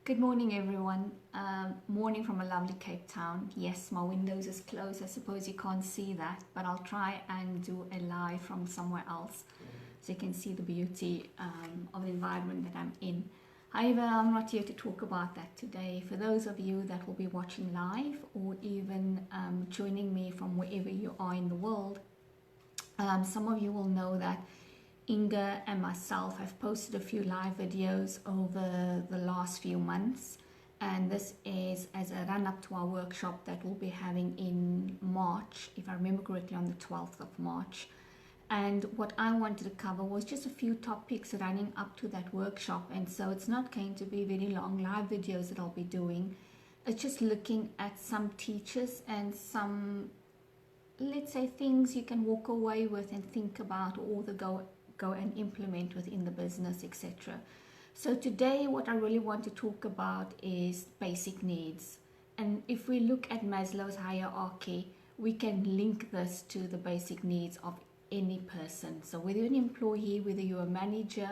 Good morning, everyone. Morning from a lovely Cape Town. Yes, my windows is closed. I suppose you can't see that, but I'll try and do a live from somewhere else so you can see the beauty of the environment that I'm in. However, I'm not here to talk about that today. For those of you that will be watching live or even joining me from wherever you are in the world, some of you will know that Inga and myself have posted a few live videos over the last few months, and this is as a run up to our workshop that we'll be having in March, if I remember correctly, on the 12th of March. And what I wanted to cover was just a few topics running up to that workshop, and so it's not going to be very long live videos that I'll be doing. It's just looking at some teachers and some, let's say, things you can walk away with and think about, or the go and implement within the business, etc. So today what I really want to talk about is basic needs. And if we look at Maslow's hierarchy, we can link this to the basic needs of any person. So whether you're an employee, whether you're a manager,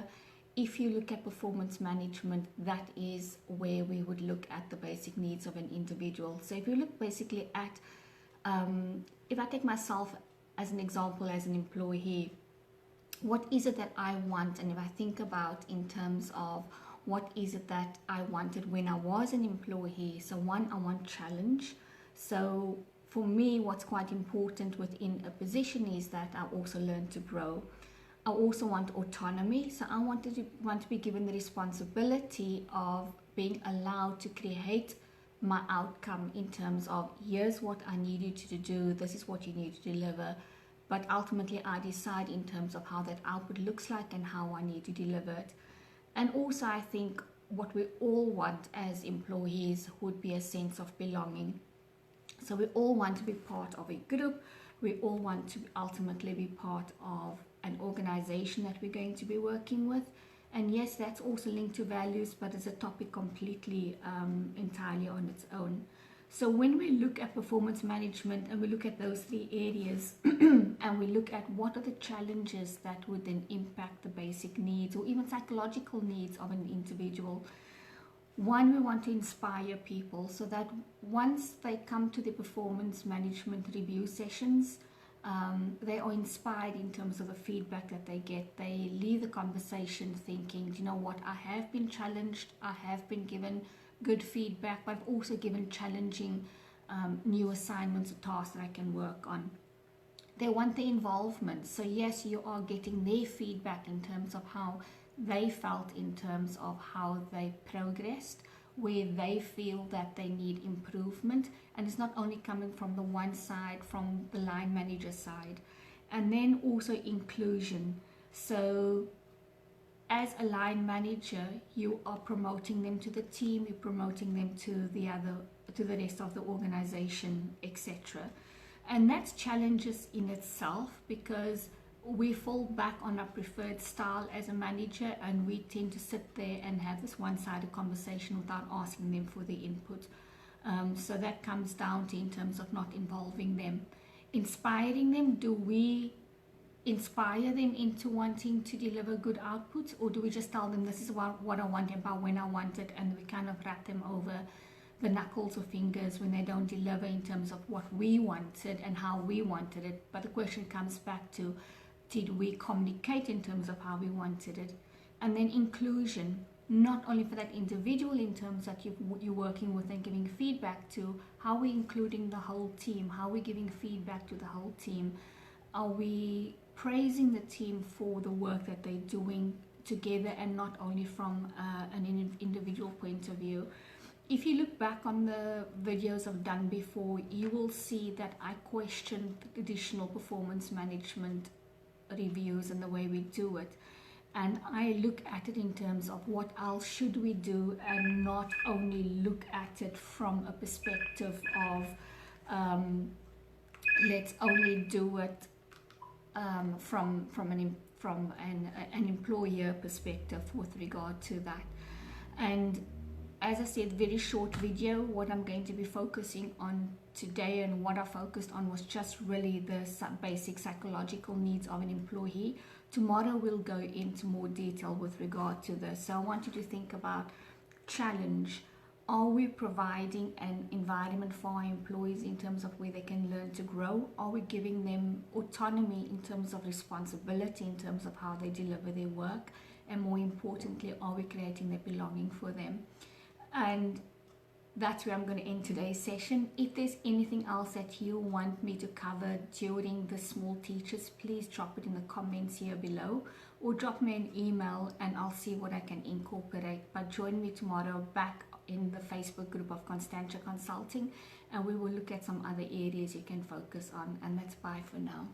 if you look at performance management, that is where we would look at the basic needs of an individual. So if you look basically at, if I take myself as an example as an employee, what is it that I want? And if I think about in terms of what is it that I wanted when I was an employee, so one, I want challenge. So for me, what's quite important within a position is that I also learn to grow. I also want autonomy. So I want to be given the responsibility of being allowed to create my outcome in terms of, here's what I need you to do, this is what you need to deliver. But ultimately I decide in terms of how that output looks like and how I need to deliver it. And also I think what we all want as employees would be a sense of belonging. So we all want to be part of a group. We all want to ultimately be part of an organization that we're going to be working with. And yes, that's also linked to values, but it's a topic completely entirely on its own. So when we look at performance management and we look at those three areas and we look at what are the challenges that would then impact the basic needs or even psychological needs of an individual, one, we want to inspire people so that once they come to the performance management review sessions, they are inspired in terms of the feedback that they get. They leave the conversation thinking, you know what, I have been challenged, I have been given good feedback, but I've also given challenging new assignments or tasks that I can work on. They want the involvement. So yes, you are getting their feedback in terms of how they felt, in terms of how they progressed, where they feel that they need improvement. And it's not only coming from the one side, from the line manager side. And then also inclusion. So as a line manager, you are promoting them to the team, you're promoting them to the rest of the organization, etc. And that's challenges in itself, because we fall back on our preferred style as a manager, and we tend to sit there and have this one-sided conversation without asking them for the input. So that comes down to, in terms of not involving them. Inspiring them, do we inspire them into wanting to deliver good outputs, or do we just tell them this is what I want about when I want it, and we kind of rat them over the knuckles or fingers when they don't deliver in terms of what we wanted and how we wanted it? But the question comes back to, did we communicate in terms of how we wanted it? And then inclusion, not only for that individual in terms that you're working with and giving feedback to, how are we including the whole team? How are we giving feedback to the whole team? Are we praising the team for the work that they're doing together, and not only from an individual point of view? If you look back on the videos I've done before, you will see that I question traditional performance management reviews and the way we do it. And I look at it in terms of what else should we do, and not only look at it from a perspective of let's only do it from an employer perspective with regard to that. And as I said, very short video. What I'm going to be focusing on today, and what I focused on, was just really the basic psychological needs of an employee. Tomorrow we'll go into more detail with regard to this. So I want you to think about challenge. Are we providing an environment for our employees in terms of where they can learn to grow? Are we giving them autonomy in terms of responsibility, in terms of how they deliver their work? And more importantly, are we creating that belonging for them? And that's where I'm going to end today's session. If there's anything else that you want me to cover during the Small Teachers, please drop it in the comments here below, or drop me an email and I'll see what I can incorporate. But join me tomorrow back in the Facebook group of Constantia Consulting, and we will look at some other areas you can focus on. And that's bye for now.